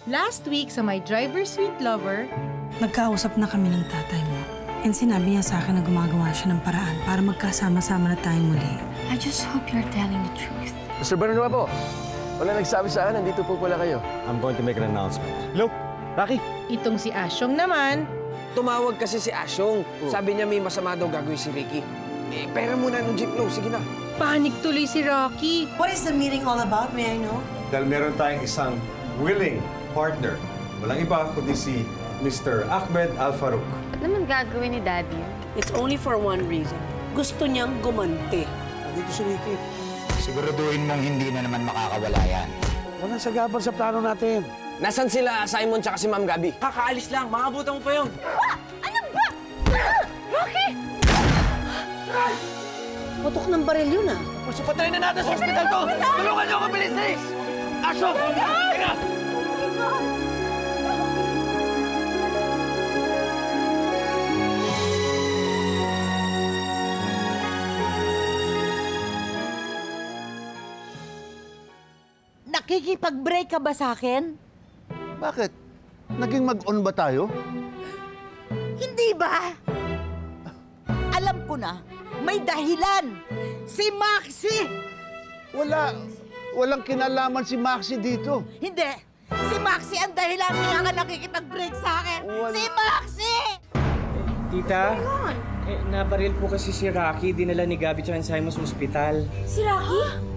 Last week sa My Driver Sweet Lover, nagkausap na kami ng tatay mo. And sinabi niya sa akin na gumagawa siya ng paraan para magkasama-sama na tayong muli. I just hope you're telling the truth. Mr. Barnuevo, wala nagsabi sa akin, nandito po pala kayo. I'm going to make an announcement. Look, Rocky. itong si Asyong naman, Tumawag kasi si Asyong. Sabi niya may masama daw gagawin si Ricky. Pera muna ng jeeplo. Sige na. panik tuloy si Rocky. What is the meeting all about, may I know? Dahil meron tayong isang willing partner. Walang iba kundi si Mr. Ahmed Al-Farouk. Ano naman gagawin ni Daddy? It's only for one reason. Gusto niyang gumanti. Dito si Ricky. Siguraduhin mong hindi na naman makakawala yan. Walang sagabal sa plano natin. Nasaan sila, Simon tsaka si Ma'am Gabi? Kakaalis lang. Makabutan mo pa yun. Ano ba? Rocky! Putok ng baril yun, ah. Patayin na natin sa hospital ko! Tulungan niyo ako, bilis, Nix! Asyong! Teka! Nakikipag-break ka ba sa akin? Bakit? Naging mag-on ba tayo? Hindi ba? Alam ko na, may dahilan. Si Maxie! Walang kinalaman si Maxie dito. Hindi. Si Maxie ang dahilan kaya ka nakikipag-break sa akin. Si Maxie! Tita, nabaril po kasi si Rocky. Dinala ni Gabi tsaka ni Simon sa ospital. Si Rocky?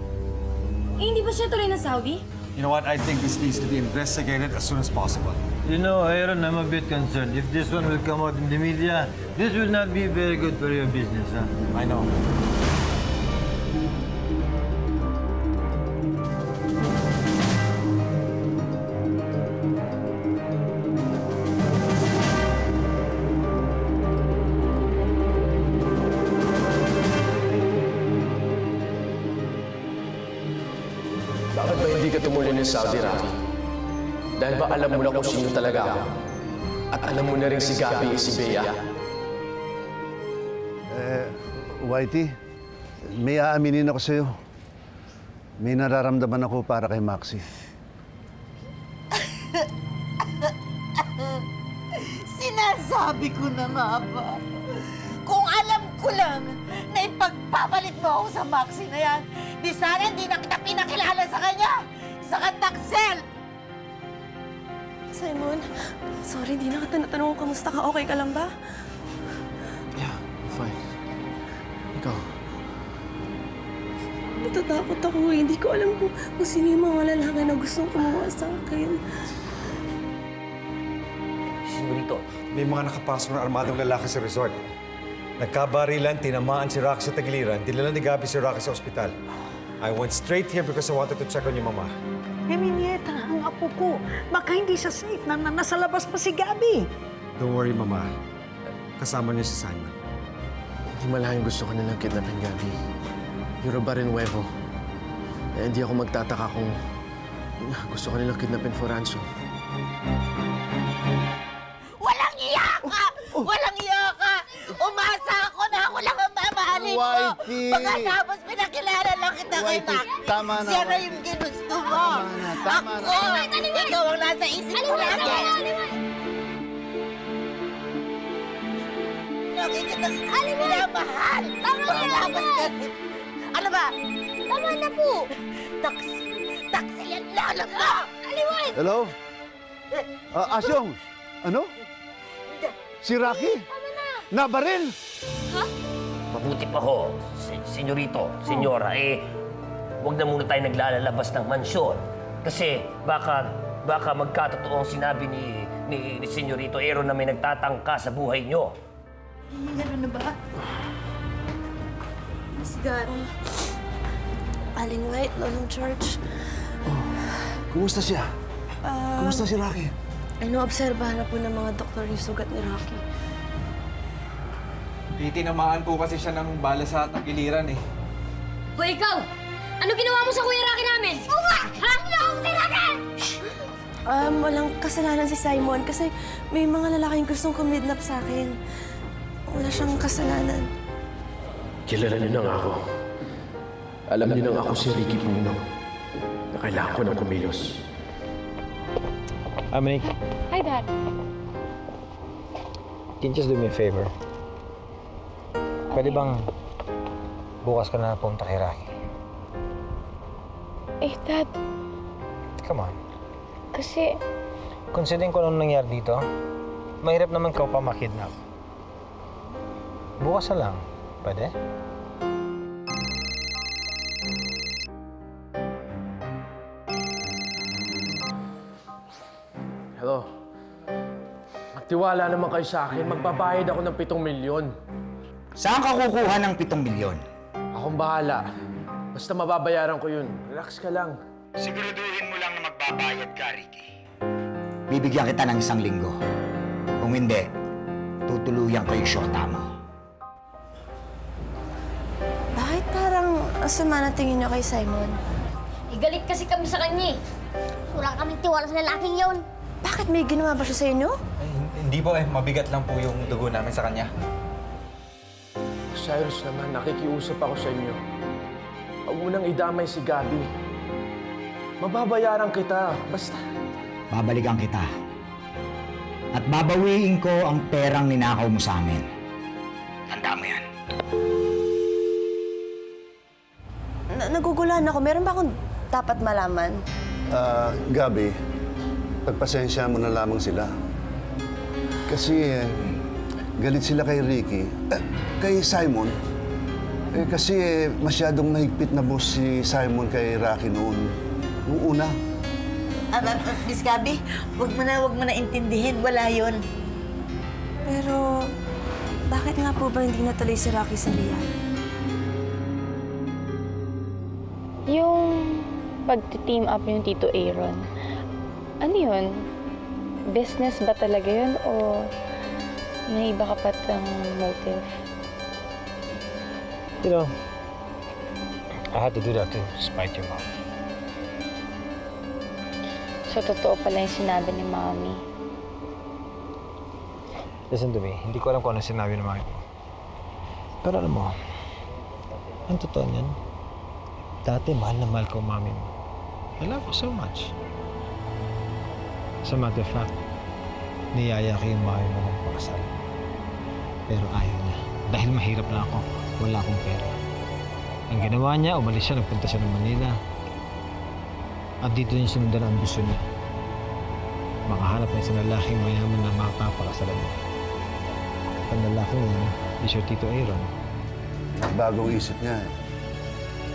Hindi ba siya tuloy na Saudi? You know what? I think this needs to be investigated as soon as possible. You know, Aaron, I'm a bit concerned. If this one will come out in the media, this will not be very good for your business, huh? I know. Bakit ba hindi ka tumuli ng Saudi, Rocky? Dahil ba alam mo na kung sino talaga ako? At alam mo na rin si Gabi at si Bea? Whitey, may aaminin ako sa'yo. May nararamdaman ako para kay Maxie. Sinasabi ko na nga ba? Kung alam ko lang na ipagpapalit mo ako sa Maxie na yan, di sana hindi na kita pinakilala sa kanya! Sa kantaksel! Simon, sorry, di na kita natanong kung kamusta ka. Okay ka lang ba? Yeah, fine. Ikaw? Natatakot ako eh. Hindi ko alam kung sino yung mga lalaki na gustong kumuha sa akin. Sigurito, may mga nakapasok na armadong lalaki sa resort. Nagkabarilan, tinamaan si Rocky sa tagiliran, dinala ni Gabi si Rocky sa ospital. I went straight here because I wanted to check on your mama. Nieta, ang apo ko. Baka hindi siya safe na nasa labas pa si Gabi. Don't worry, Mama. Kasama niya si Simon. Hindi malahing gusto ko nilang kidnapin, Gabi. You're a Barnuevo. Hindi ako magtataka kung gusto ko nilang kidnapin for ransom. Walang iya ka! Walang iya ka! Umasa ako na ako lang ang mamahalin mo! Whitey! Pagkatapos pinakilala lang kita kay Whitey, Maxie. tama na, Siya na Whitey. yung ginusto mo. Tama na. Ikaw ang nasa isip ko lagi. Lagi kitang minamahal. Pagkatapos ganit. Ano ba? Tama na po. Taksi yan lalap mo! Aliwan! Hello? Asyong, ano? Si Rocky? Nabaril? Mabuti pa ho, senyorito, senyora, huwag na muna tayo naglalabas ng mansyon. Kasi baka magkatotoo ang sinabi ni senyorito Aaron na may nagtatangka sa buhay nyo. Gano'n na ba? Miss God. Aling White, Lolong George. Kumusta siya? Kumusta si Rocky? Obserbahan na po ng mga doktor yung sugat ni Rocky. Tinamaan po kasi siya ng bala sa tagiliran eh. Hoy, ikaw! Ano ginawa mo sa Kuya Rocky namin? Uwa! Ano akong sinagan? Walang kasalanan si Simon kasi may mga lalaking gustong kumidnap sa akin. Wala siyang kasalanan. Kilala niyo na nga ako. Alam niyo na nga ako si Ricky Puno na kailangan ko ng kumilos. Monique, Hi, Dad. can you just do me a favor? Pwede bang bukas ka na punta kay Rocky? Eh, Dad, Come on. kasi Considering ko anong nangyari dito, mahirap naman ka pa makidnap. Bukas na lang. Pwede? Hello. Magtiwala naman kayo sa akin. Magbabayad ako ng 7 milyon. Saan ka kukuha ng 7 milyon? Akong bahala. Basta mababayaran ko yun. Relax ka lang. Siguraduhin mo lang na magbabayad ka, Ricky. Bibigyan kita ng 1 linggo. Kung hindi, tutuluyan ko yung syota mo. Bakit parang ang sama na tingin niyo kay Simon? Galit kasi kami sa kanya eh. Wala kaming tiwala sa lalaking yun. Bakit may ginawa ba siya sa inyo? Ay, hindi po mabigat lang po yung dugo namin sa kanya. Cyrus naman, nakikiusap ako sa inyo. Huwag mo nang idamay si Gabby. Mababayaran kita, basta. Babalikan kita. At babawiin ko ang perang ninakaw mo sa amin. Tanda mo yan. Nagugulan ako. Meron ba akong dapat malaman? Gabi, pagpasensya mo na lamang sila. Kasi galit sila kay Ricky. Kay Simon. Kasi masyadong nahigpit na boss si Simon kay Rocky noon. Noong una. Miss Gabby, wag mo na intindihin. Wala yun. Pero, bakit nga po ba hindi natuloy si Rocky sa Lian? yung pag-team up yung Tito Aaron, ano yun? Business ba talaga yun o may iba ka patang motive? You know, I had to do that to spite your mom. So, totoo pala yung sinabi ni Mami. Listen to me, hindi ko alam kung ano sinabi ng mami mo. Pero alam mo, ang totoo niyan, dati mahal na mahal ko mami mo. I love her so much. As a matter of fact, niyaya ko yung mami mo ng pakasal. Pero ayaw niya. Dahil mahirap na ako, wala akong pera. Ang ginawa niya, umalis siya, nagpunta siya ng Manila. At dito niya sinundan ang ambisyon niya. Makahanap na isang lalaking mayaman na makakapakasalan niya. Ang lalaking yan, is your Tito Aaron. Bagong isip niya.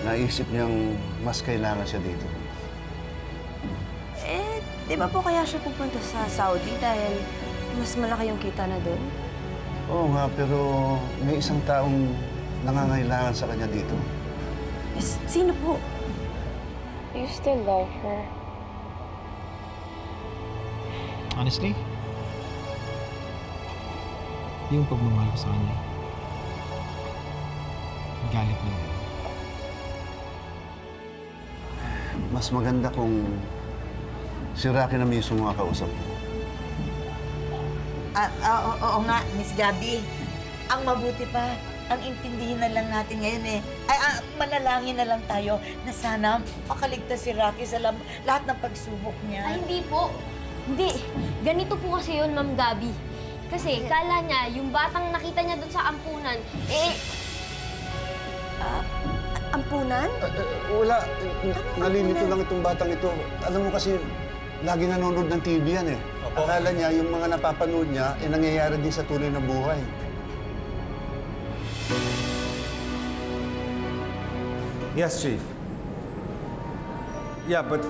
Naisip niyang mas kailangan siya dito. Di ba po kaya siya pupunta sa Saudi dahil mas malaki yung kita na doon? Oo nga, pero may isang taong nangangailangan sa kanya dito. Sino po? You still love her? Honestly, yung pagmamahal ko sa kanya, galit na yun. Mas maganda kung si Rocky na mismo mga kausap mo. Oo nga, Miss Gabby. Ang mabuti pa, ang intindihin na lang natin ngayon manalangin na lang tayo na sana makaligtas si Rocky sa lahat ng pagsubok niya. Ay, hindi po. Hindi. Ganito po kasi yun, Ma'am Gabby. Kasi kala niya, yung batang nakita niya doon sa ampunan, ampunan? Wala. Nalilito lang itong batang ito. Alam mo kasi, lagi nanonood ng TV yan eh. Akala niya, yung mga napapanood niya, nangyayari din sa tunay na buhay. Yes, Chief. Yeah, but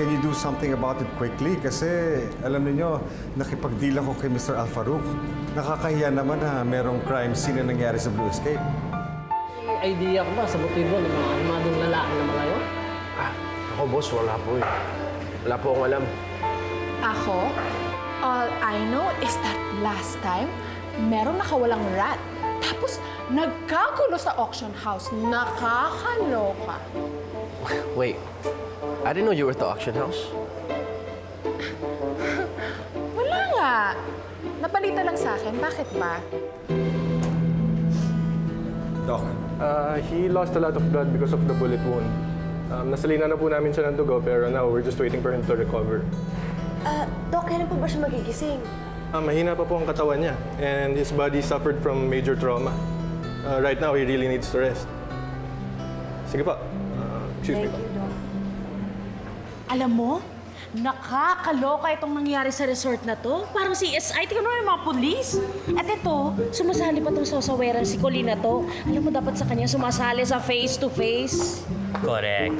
can you do something about it quickly? Kasi, alam niyo, nakipag-deal ako kay Mr. Al-Farouk. Nakakahiya naman na merong crime scene na nangyari sa Blue Escape. May idea ko ba sa motibo ng mga armadong lalaki na mga yun? Ako, boss, wala po eh. Wala po akong alam. Ako, all I know is that last time, meron nakawalang rat. Tapos, nagkagulo sa auction house. Nakakaloka. Wait, I didn't know you were at the auction house. Wala nga. Nabalita lang sa akin. Bakit ba? Doc. He lost a lot of blood because of the bullet wound. Nasalina na po namin siya ng dugo, pero now we're just waiting for him to recover. Doc, kailan po ba siya magigising? Mahina pa po ang katawan niya and his body suffered from major trauma. Right now, he really needs to rest. Sige pa. Excuse me pa. Alam mo, nakakaloka itong nangyari sa resort na to. Parang CSI, tingnan mo yung mga polis. At ito, sumasali pa itong sasaweran si Colleen na to. Alam mo, dapat sa kanya sumasali sa face-to-face. Correct.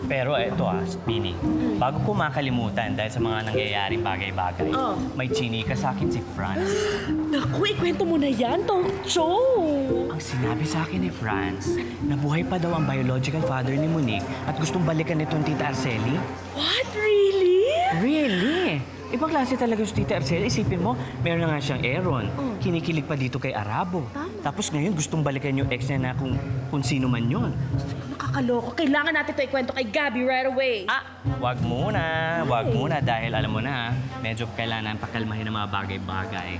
Pero ito Spinning, bago ko makalimutan dahil sa mga nangyayaring bagay-bagay, may chinika sa akin si Franz. Naku, ikwento mo na yan, Tong Cho! Ang sinabi sa akin ni Franz, nabuhay pa daw ang biological father ni Monique at gustong balikan nitong Tita Arceli. What? Really? Really? Ibang klase talaga si Tita Arceli. Isipin mo, meron na nga siyang Aaron. Kinikilig pa dito kay Arabo. Tapos ngayon, gustong balikan yung ex niya na kung sino man yon. Nakakaloko. Kailangan natin ito ikwento kay Gabby right away. Wag muna dahil alam mo na, medyo kailangan pakalmahin ang mga bagay-bagay.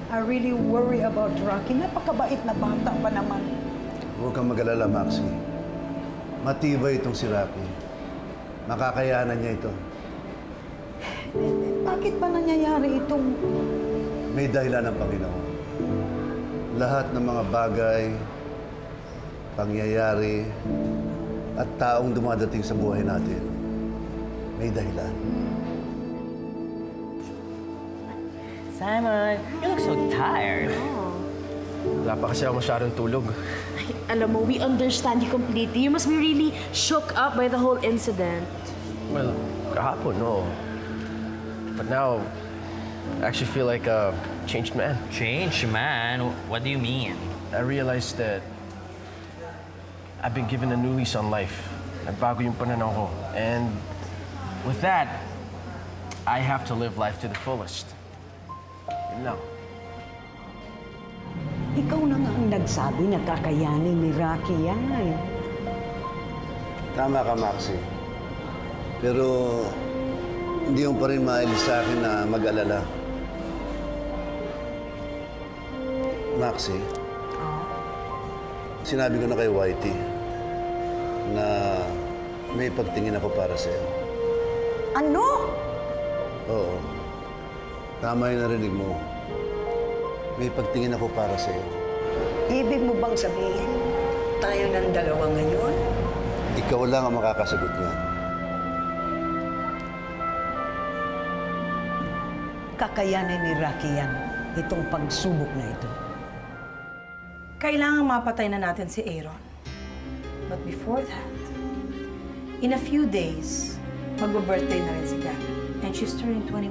I really worry about Rocky. Napakabait na bata pa naman. Huwag kang mag-alala, Maxi. Matibay itong si Rocky. Makakayanan niya ito. Bakit ba nangyayari itong... May dahilan ng Panginoon. Lahat ng mga bagay, pangyayari, at taong dumadating sa buhay natin, may dahilan. Simon, you look so tired. Wala pa kasi ako masyadong tulog. Ay, alam mo, we understand you completely. You must be really shook up by the whole incident. Well, kahapon, no. But now, I actually feel like a changed man. Changed man? What do you mean? I realized that I've been given a new lease on life. Nagbago yung pananaw ko. And with that, I have to live life to the fullest. Yun lang. Ikaw na nga ang nagsabi na kakayanin ni Rocky yan. Tama ka, Maxi. Pero hindi mo pa rin maalis sa akin na mag-alala. Maxi, sinabi ko na kay Whitey na may pagtingin ako para sa'yo. Ano? Oo. Tama yung narinig mo. May pagtingin ako para sa'yo. Ibig mo bang sabihin, tayo ng dalawa ngayon? Ikaw lang ang makakasagot niya. Kakayanin ni Rocky yan, itong pagsubok na ito. Kailangan mapatay na natin si Aaron. But before that, in a few days, mag-birthday na rin si Gabby. And she's turning 21.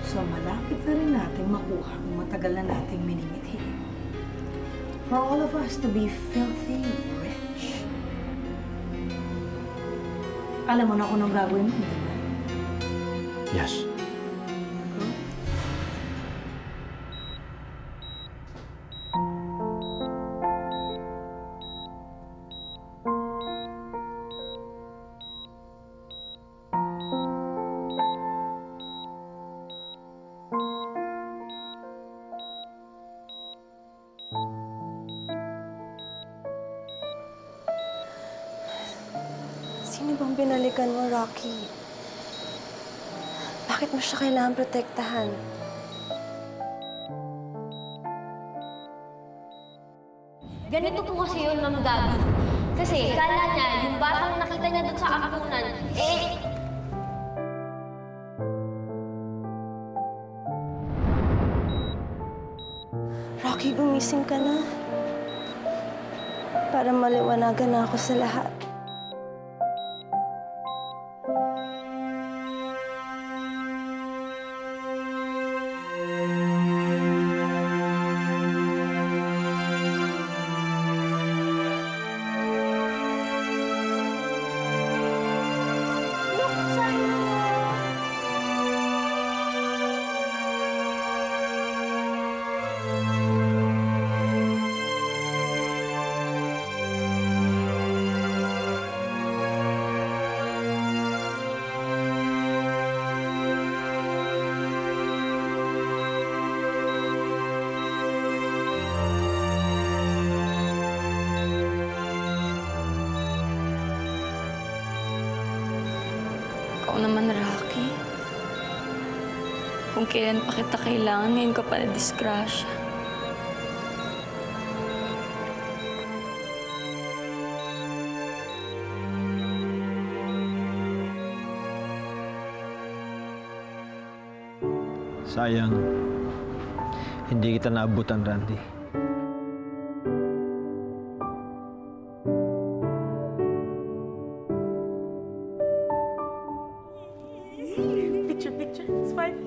So malapit na rin natin makuha ang matagal na nating minimithi. For all of us to be filthy rich. Alam mo na kung anong gagawin mo, di ba? Yes. Sino bang binalikan mo, Rocky? Bakit mo siya kailangan protektahan? Ganito po kasi yun, Ma'am Gabby. Kasi kala niya, yung batang nakita niya doon sa ampunan, Rocky, gumising ka na. Para maliwanagan na ako sa lahat. Ikaw naman, Rocky. Kung kailan pa kita kailangan, ngayon ka pala disgrasya. Sayang, hindi kita naabutan, Randy. Picture. It's fine.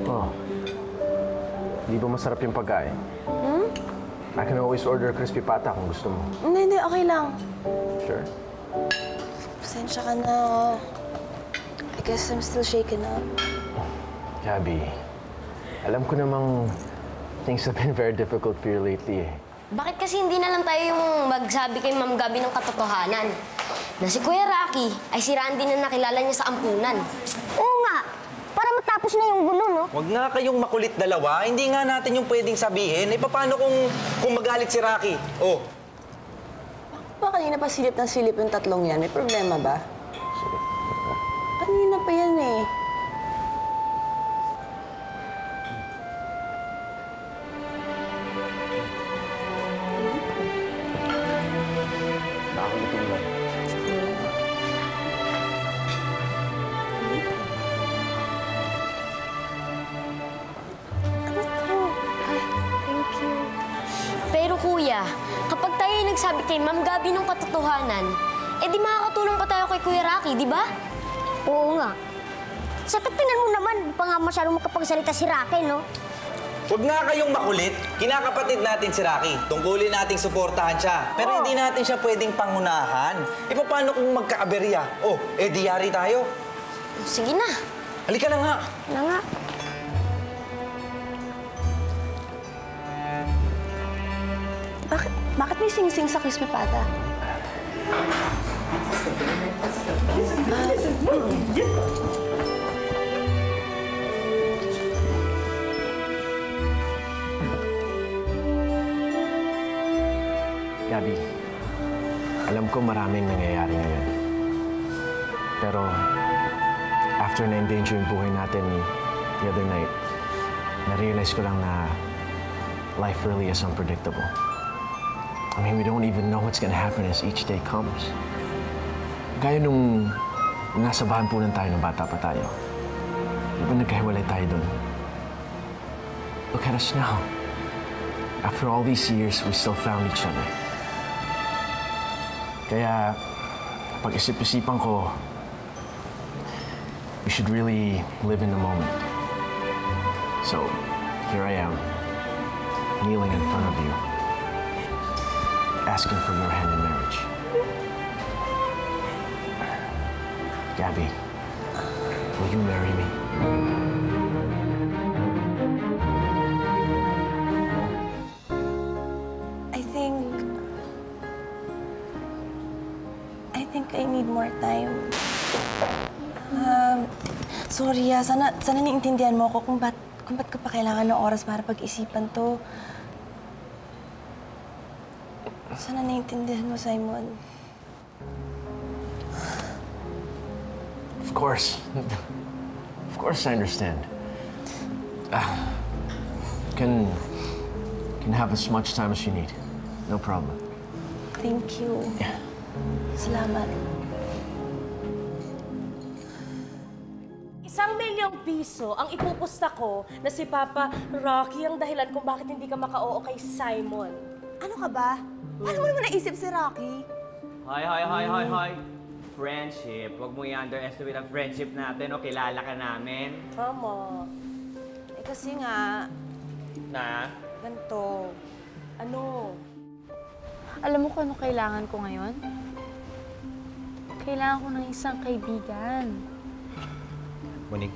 Oh. Di ba masarap yung pagkain? I can always order a crispy pata kung gusto mo. Hindi, okay lang. Sure? Pasensya ka na. I guess I'm still shaken up. Gabby, alam ko namang things have been very difficult for you lately eh. Bakit kasi hindi na lang tayo yung magsabi kay Ma'am Gabi ng katotohanan? Na si Kuya Rocky ay si Randy na nakilala niya sa ampunan. Oo nga. Para matapos na yung gulo, no? Huwag nga kayong makulit dalawa. Hindi nga natin yung pwedeng sabihin. Eh, paano kung magalit si Rocky? Oh. Ba kanina pa silip ng silip yung tatlong yan? May problema ba? Kanina pa yan eh. Nakakulitin lang. Pero kuya, kapag tayo ay nagsabi kay Ma'am Gabi ng katotohanan, eh di makakatulong pa tayo kay Kuya Rocky, di ba? Oo nga. Sa tingnan mo naman, di pa nga masyadong makapagsalita si Rocky, no? Huwag nga kayong makulit. Kinakapatid natin si Rocky. Tungkulin nating suportahan siya. Pero hindi natin siya pwedeng pangunahan. E paano kung magkaaberya? Oh, di yari tayo. Sige na. Halika na nga. Na nga. Bakit may sing-sing sa crispy pata? Gabby, alam ko maraming nangyayari ngayon. Pero after na-endanger yung buhay natin the other night, na-realize ko lang na life really is unpredictable. I mean, we don't even know what's gonna happen as each day comes. Gaya nung nasa bahan-punan tayo ng bata pa tayo. Di ba nagkahiwalay tayo dun? Look at us now. After all these years, we still found each other. Kaya, pag-isip-isipan ko, we should really live in the moment. So, here I am, kneeling in front of you, asking for your hand in marriage. Gabby, will you marry me? I think I need more time. Sorry, sana niintindihan mo ako kung ba't ko pa kailangan ng oras para pag-isipan to. Sana naiintindihan mo, Simon. Of course. Of course I understand. Can have as much time as you need. No problem. Thank you. Yeah. Salamat. ₱1,000,000 ang ipupusta ko na si Papa Rocky ang dahilan kung bakit hindi ka maka-oo kay Simon. Ano ka ba? Paano mo naman naisip si Rocky? Hoy. Friendship. Huwag mo i-underestimate ang friendship natin o kilala ka namin. Tama. Eh kasi nga... Na? Ganito. Ano? Alam mo kung ano kailangan ko ngayon? Kailangan ko ng isang kaibigan. Monig,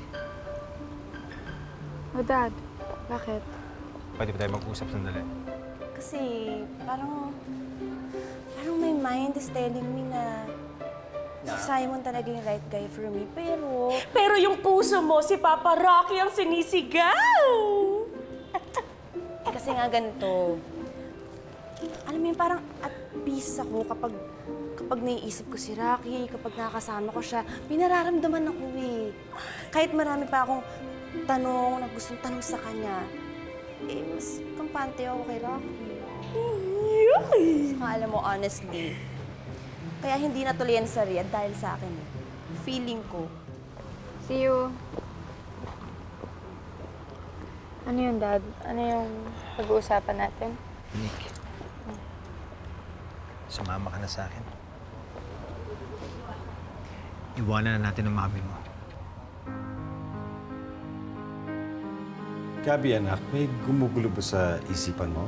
Oh, Dad. Bakit? pwede ba tayo mag-usap sandali? Kasi parang my mind is telling me na si Simon talaga yung right guy for me. Pero yung puso mo, si Papa Rocky ang sinisigaw! Kasi nga ganito. alam mo yun, parang at peace ako kapag naiisip ko si Rocky, kapag nakakasama ko siya, may nararamdaman ako eh. Kahit marami pa akong tanong na gustong tanong sa kanya, eh, mas kampante ako kay Rocky. Saka alam mo, honestly, kaya hindi natuloy yan sa Riyadh dahil sa akin eh. Feeling ko. See you. Ano yun, Dad? Ano yung pag-uusapan natin? Nick, sumama ka na sa akin. Iwanan na natin ang mami mo. Gabby, anak, may gumugulo ba sa isipan mo?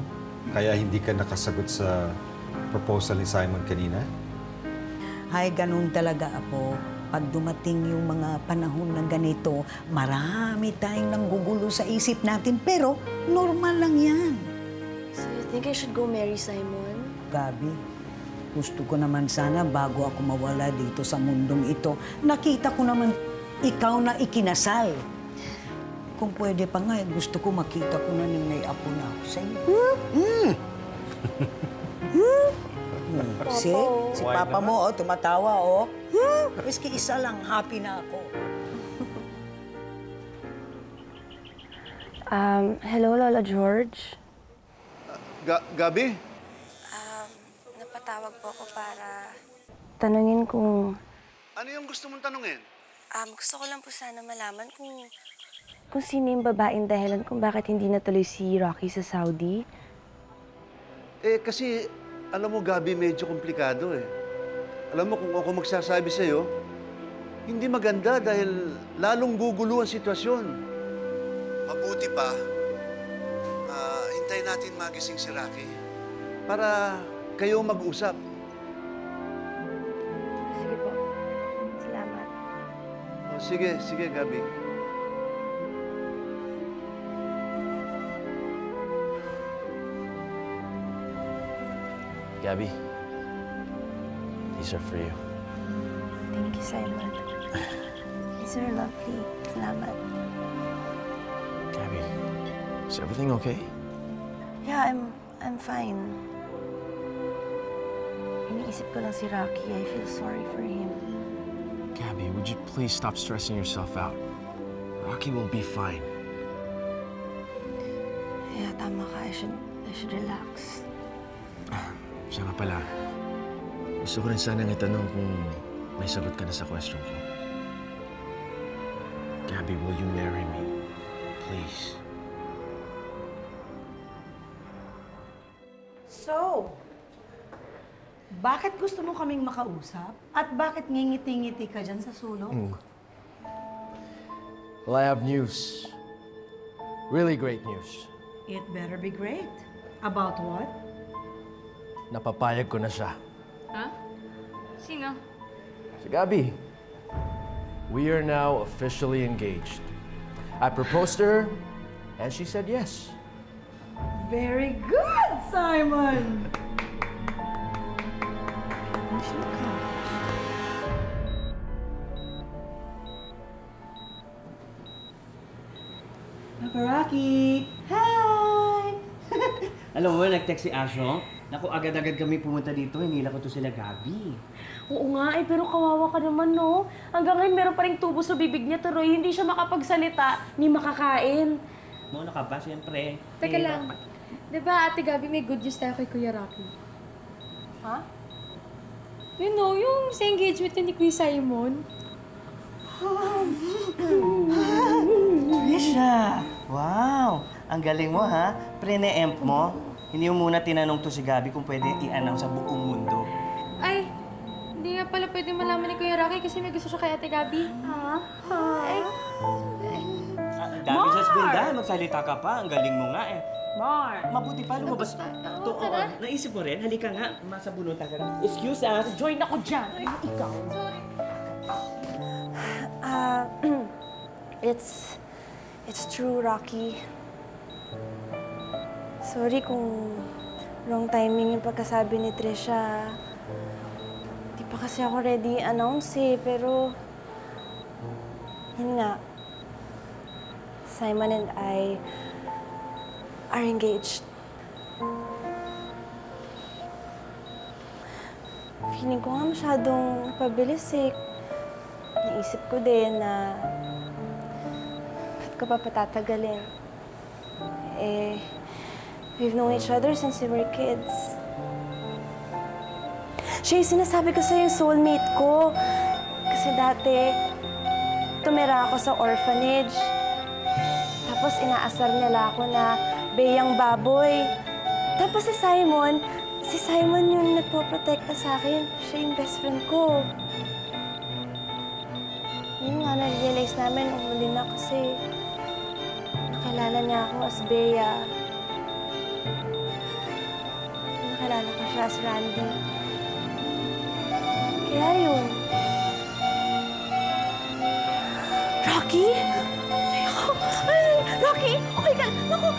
Kaya hindi ka nakasagot sa proposal ni Simon kanina? Ay, ganun talaga, Apo. Pag dumating yung mga panahon na ganito, marami tayong nanggugulo sa isip natin, pero normal lang yan. So you think I should go marry Simon? Gabi, gusto ko naman sana bago ako mawala dito sa mundong ito, nakita ko naman ikaw na ikinasal. Kung pwede pa nga, gusto ko makita ko na may apo na ako sa iyo. Si Papa mo, oh, tumatawa, oh. Miski isa lang, happy na ako. Hello, Lola George? Gabi? Napatawag po ako para... Tanungin kung... Ano yung gusto mong tanungin? Gusto ko lang po sana malaman kung sino yung babaeng dahilan kung bakit hindi natuloy si Rocky sa Saudi. Eh, kasi, alam mo, Gabi, medyo komplikado eh. Alam mo, kung ako magsasabi sa'yo, hindi maganda dahil lalong gugulo ang sitwasyon. Mabuti pa, hintayin natin magising si Rocky para kayo mag-usap. Sige po. Salamat. Sige, Gabi. Gabby, these are for you. Thank you, Simon. These are lovely. Salamat. Gabby, is everything okay? Yeah, I'm fine. Iniisip ko lang si Rocky. I feel sorry for him. Gabby, would you please stop stressing yourself out? Rocky will be fine. Yeah, tama ka. I should relax. Siya nga pala, gusto ko rin sanang itanong kung may sagot ka na sa question ko. Gabby, will you marry me? Please. So, bakit gusto mo kaming makausap? At bakit ngingiti-ngiti ka dyan sa sulok? Well, I have news. Really great news. It better be great. About what? Napapayag ko na siya. Ha? Sino? Si Gabby. We are now officially engaged. I proposed to her, and she said yes. Very good, Simon! Rocky! Hi! Alam mo, nag-text si Asyong. Naku, agad-agad kami pumunta dito. Hinila ko to sila Gabby. Oo nga, pero kawawa ka naman, no? Hanggang ngayon, meron pa ring tubo sa bibig niya, tuloy. Hindi siya makapagsalita, ni makakain. Muna ka ba, siyempre? Teka lang. Diba, Ate Gabby, may good news tayo kay Kuya Rocky. Ha? You know, yung sa engagement ni Kuya Simon. Trisha! Wow! Ang galing mo, ha? Pre-ne-emp mo. Hindi mo muna tinanong to si Gabby kung pwede i-announce sa buong mundo. Ay, hindi nga pala pwede malaman ni Kuya Rocky kasi may gusto siya kay Ate Gabby. Ay. Gabby Jasbilda, magsalita ka pa. Ang galing mo nga, eh. Mar! Mabuti pa, lumabas. Oo, naisip mo rin. Halika nga, masabunutan ka na. Excuse us. Join ako dyan. Ay, ikaw. It's true, Rocky. Sorry kung wrong timing yung pagkasabi ni Trisha. Di pa kasi ako ready i-announce eh, pero... Yun nga. Simon and I are engaged. Wow! Ang galing mo, ha? Pre-ne-emp mo. Hindi mo muna tinanong to si Gabby kung pwede i-announce sa buong mundo. Ay, Simon and I are engaged. feeling ko nga masyadong pabilis eh. Naisip ko din na ba't ko pa patatagalin? Eh, we've known each other since we were kids. Siya yung sinasabi ko sa'yo, yung soulmate ko. Kasi dati, tumira ako sa orphanage. Tapos inaasar nila ako na beyang baboy. Tapos si Simon yung nagpoprotekta sa akin. Siya yung best friend ko. Yun nga, na-realize namin, umuli na kasi nakilala niya ako as Bea. Nakilala ko siya as Randy. Kaya yun. Rocky? Rocky, okay ka? Naku,